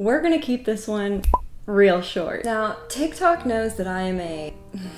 We're gonna keep this one real short. Now, TikTok knows that I am a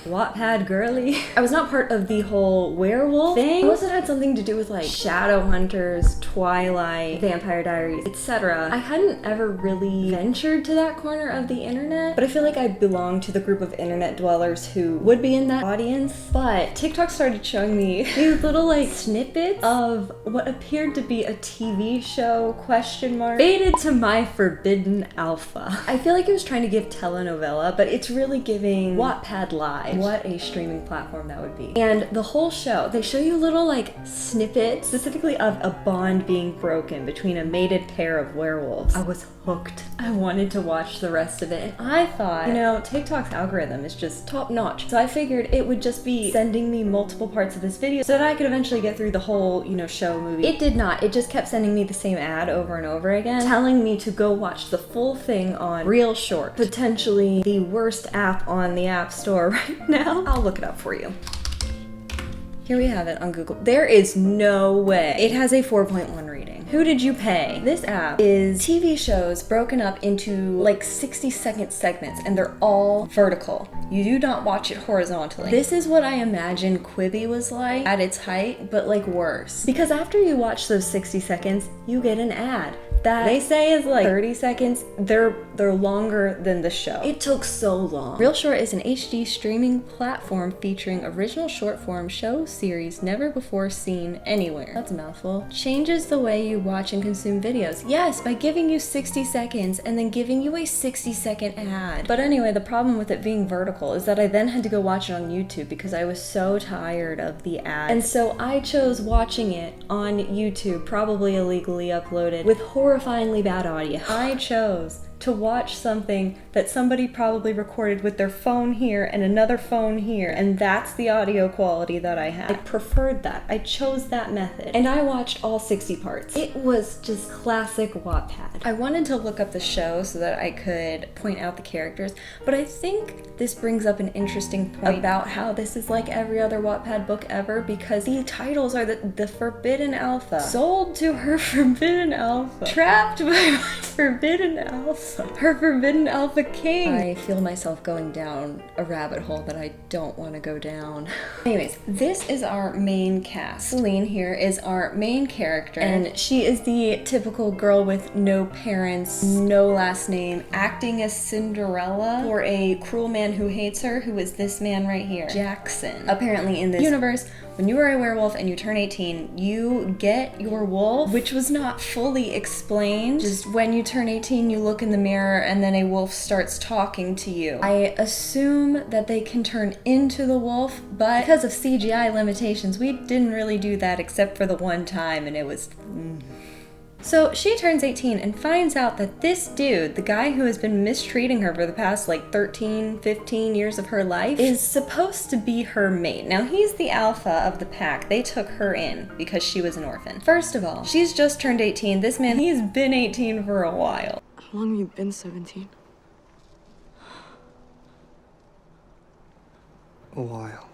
Wattpad girly. I was not part of the whole werewolf thing. Unless it had something to do with like Shadowhunters, Twilight, Vampire Diaries, etc. I hadn't ever really ventured to that corner of the internet, but I feel like I belong to the group of internet dwellers who would be in that audience. But TikTok started showing me these little like snippets of what appeared to be a TV show, fated to my forbidden alpha. I feel like it was trying to give telenovela, but it's really giving Wattpad Live. What a streaming platform that would be. And the whole show, they show you little like snippets, specifically of a bond being broken between a mated pair of werewolves. I was hooked. I wanted to watch the rest of it. And I thought, you know, TikTok's algorithm is just top notch. So I figured it would just be sending me multiple parts of this video so that I could eventually get through the whole, you know, show movie. It did not. It just kept sending me the same ad over and over again, telling me to go watch the full thing on Real Short, potentially the worst app on the App Store right now. I'll look it up for you. Here we have it on Google. There is no way. It has a 4.1 rating. Who did you pay? This app is TV shows broken up into like 60-second segments, and they're all vertical. You do not watch it horizontally. This is what I imagine Quibi was like at its height, but like worse. Because after you watch those 60 seconds, you get an ad that they say is like 30 seconds. They're longer than the show. It took so long. Real Short is an HD streaming platform featuring original short form show series never before seen anywhere. That's a mouthful. Changes the way you watch and consume videos. Yes, by giving you 60 seconds and then giving you a 60-second ad. But anyway, the problem with it being vertical is that I then had to go watch it on YouTube because I was so tired of the ad. And so I chose watching it on YouTube, probably illegally uploaded, with horrifyingly bad audio. I chose to watch something that somebody probably recorded with their phone here and another phone here, and that's the audio quality that I had. I preferred that. I chose that method, and I watched all 60 parts. It was just classic Wattpad. I wanted to look up the show so that I could point out the characters, but I think this brings up an interesting point about how this is like every other Wattpad book ever, because the titles are the Forbidden Alpha, sold to her Forbidden Alpha, trapped by my Forbidden Alpha, her Forbidden Alpha King. I feel myself going down a rabbit hole that I don't want to go down. Anyways, this is our main cast. Celine here is our main character, and she is the typical girl with no parents, no last name, acting as Cinderella for a cruel man who hates her, who is this man right here, Jackson. Apparently in this universe, when you are a werewolf and you turn 18, you get your wolf, which was not fully explained. Just when you turn 18, you look in the mirror and then a wolf starts talking to you. I assume that they can turn into the wolf, but because of CGI limitations, we didn't really do that except for the one time, and it was... So she turns 18 and finds out that this dude, the guy who has been mistreating her for the past like 13, 15 years of her life, is supposed to be her mate. Now he's the alpha of the pack. They took her in because she was an orphan. First of all, she's just turned 18. This man, he's been 18 for a while. How long have you been 17? A while.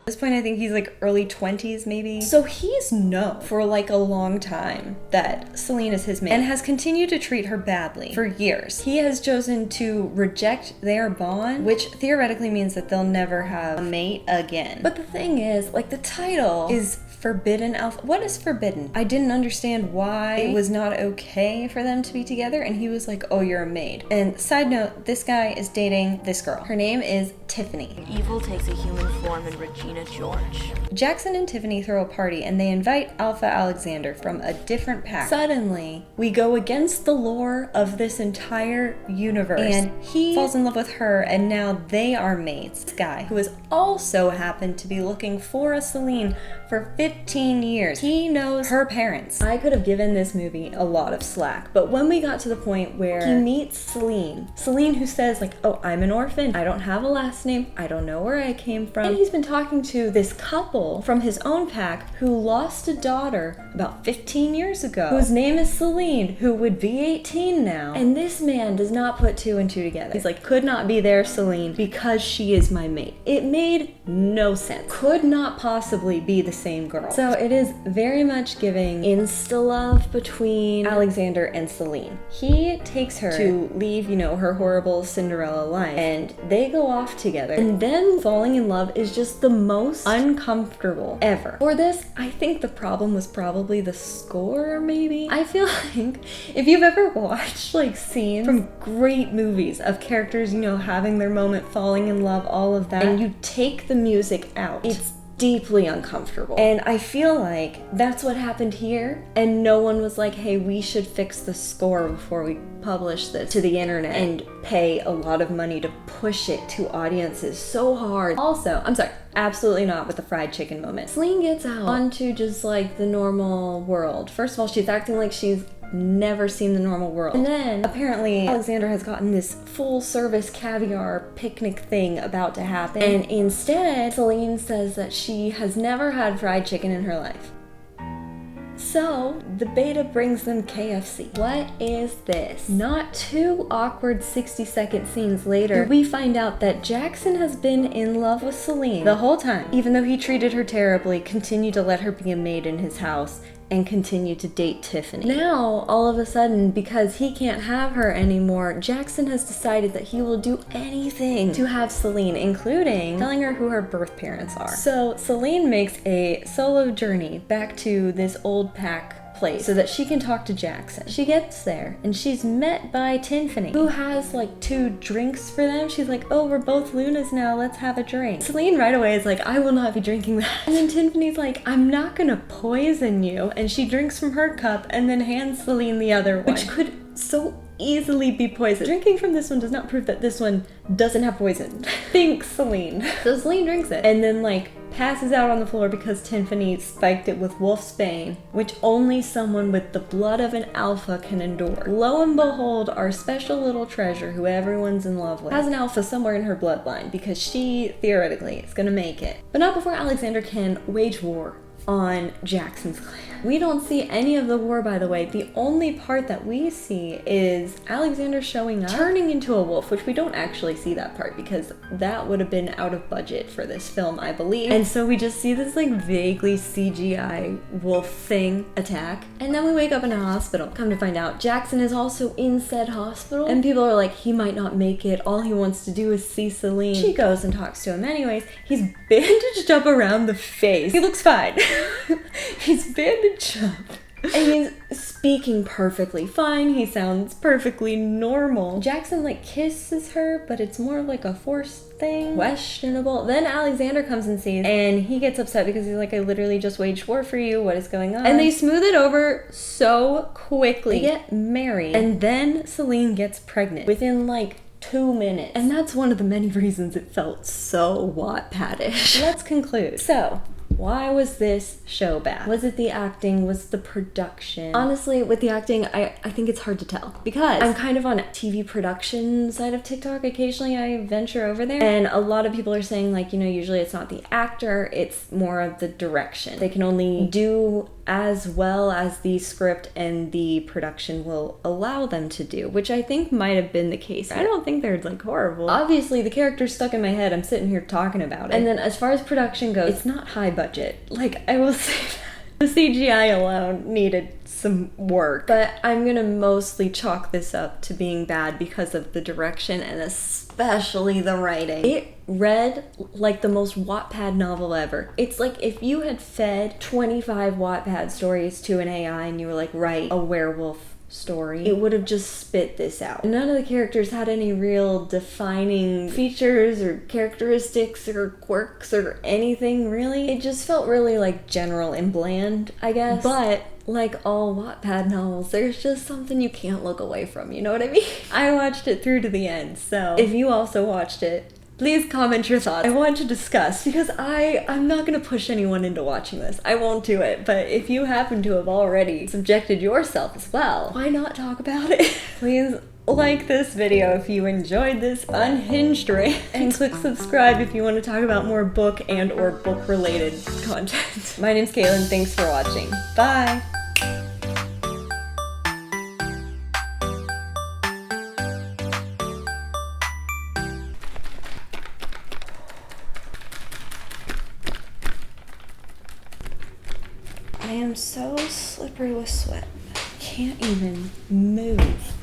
At this point, I think he's like early 20s maybe. So he's known for like a long time that Celine is his mate and has continued to treat her badly for years. He has chosen to reject their bond, which theoretically means that they'll never have a mate again. But the thing is, like, the title is Forbidden Alpha. What is forbidden? I didn't understand why it was not okay for them to be together, and he was like, oh, you're a maid. And side note, this guy is dating this girl. Her name is Tiffany. Evil takes a human form in Regina George. Jackson and Tiffany throw a party and they invite Alpha Alexander from a different pack. Suddenly, we go against the lore of this entire universe, and he falls in love with her, and now they are mates. This guy, who has also happened to be looking for a Celine for 15 years. He knows her parents. I could have given this movie a lot of slack, but when we got to the point where he meets Celine who says like, oh, I'm an orphan, I don't have a last name, I don't know where I came from, and he's been talking to this couple from his own pack who lost a daughter about 15 years ago, whose name is Celine, who would be 18 now, and this man does not put two and two together. He's like, could not be their Celine because she is my mate. It made no sense. Could not possibly be the same girl. girl. So it is very much giving insta-love between Alexander and Celine. He takes her to leave, you know, her horrible Cinderella life, and they go off together. And then falling in love is just the most uncomfortable ever. For this, I think the problem was probably the score, maybe? I feel like if you've ever watched like scenes from great movies of characters, you know, having their moment, falling in love, all of that, and you take the music out, it's deeply uncomfortable. And I feel like that's what happened here, and no one was like, hey, we should fix the score before we publish this to the internet and pay a lot of money to push it to audiences so hard. Also, I'm sorry, absolutely not with the fried chicken moment. Celine gets out onto just like the normal world. First of all, she's acting like she's never seen the normal world. And then apparently Alexander has gotten this full service caviar picnic thing about to happen. And instead, Celine says that she has never had fried chicken in her life. So, the beta brings them KFC. What is this? Not two awkward 60-second scenes later, we find out that Jackson has been in love with Celine the whole time. Even though he treated her terribly, continued to let her be a maid in his house, and continue to date Tiffany. Now, all of a sudden, because he can't have her anymore, Jackson has decided that he will do anything to have Celine, including telling her who her birth parents are. So Celine makes a solo journey back to this old pack place so that she can talk to Jackson. She gets there and she's met by Tiffany, who has like 2 drinks for them. She's like, oh, we're both Lunas now, let's have a drink. Celine right away is like, I will not be drinking that. And then Tiffany's like, I'm not gonna poison you. And she drinks from her cup and then hands Celine the other one, which could so easily be poison. Drinking from this one does not prove that this one doesn't have poison. Thanks, Celine. So Celine drinks it and then like passes out on the floor because Tiffany spiked it with wolfsbane, which only someone with the blood of an alpha can endure. Lo and behold, our special little treasure, who everyone's in love with, has an alpha somewhere in her bloodline because she, theoretically, is gonna make it. But not before Alexander can wage war on Jackson's clan. We don't see any of the war, by the way. The only part that we see is Alexander showing up, turning into a wolf, which we don't actually see that part because that would have been out of budget for this film, I believe. And so we just see this like vaguely CGI wolf thing attack. And then we wake up in a hospital. Come to find out, Jackson is also in said hospital. And people are like, he might not make it. All he wants to do is see Celine. She goes and talks to him anyways. He's bandaged up around the face. He looks fine. He's bandaged up. And he's speaking perfectly fine. He sounds perfectly normal. Jackson like kisses her, but it's more of like a forced thing. Questionable. Then Alexander comes and sees, and he gets upset because he's like, I literally just waged war for you. What is going on? And they smooth it over so quickly. They get married, and then Celine gets pregnant within like 2 minutes. And that's one of the many reasons it felt so Wattpad-ish. Let's conclude. So, why was this show bad? Was it the acting? Was it the production? Honestly, with the acting, I think it's hard to tell because I'm kind of on TV production side of TikTok. Occasionally I venture over there and a lot of people are saying like, you know, usually it's not the actor, it's more of the direction. They can only do as well as the script and the production will allow them to do, which I think might have been the case. I don't think they're like horrible. Obviously the character's stuck in my head. I'm sitting here talking about it. And then as far as production goes, it's not high budget. Like I will say that. The CGI alone needed some work, but I'm gonna mostly chalk this up to being bad because of the direction and especially the writing. It read like the most Wattpad novel ever. It's like if you had fed 25 Wattpad stories to an AI and you were like, write a werewolf story, it would have just spit this out. None of the characters had any real defining features or characteristics or quirks or anything really. It just felt really like general and bland, I guess. But like all Wattpad novels, there's just something you can't look away from, you know what I mean? I watched it through to the end, so if you also watched it, please comment your thoughts. I want to discuss because I'm not going to push anyone into watching this. I won't do it, but if you happen to have already subjected yourself as well, why not talk about it? Please like this video if you enjoyed this unhinged rant and click subscribe if you want to talk about more book and or book related content. My name's Katelyn, thanks for watching. Bye! I'm so slippery with sweat. Can't even move.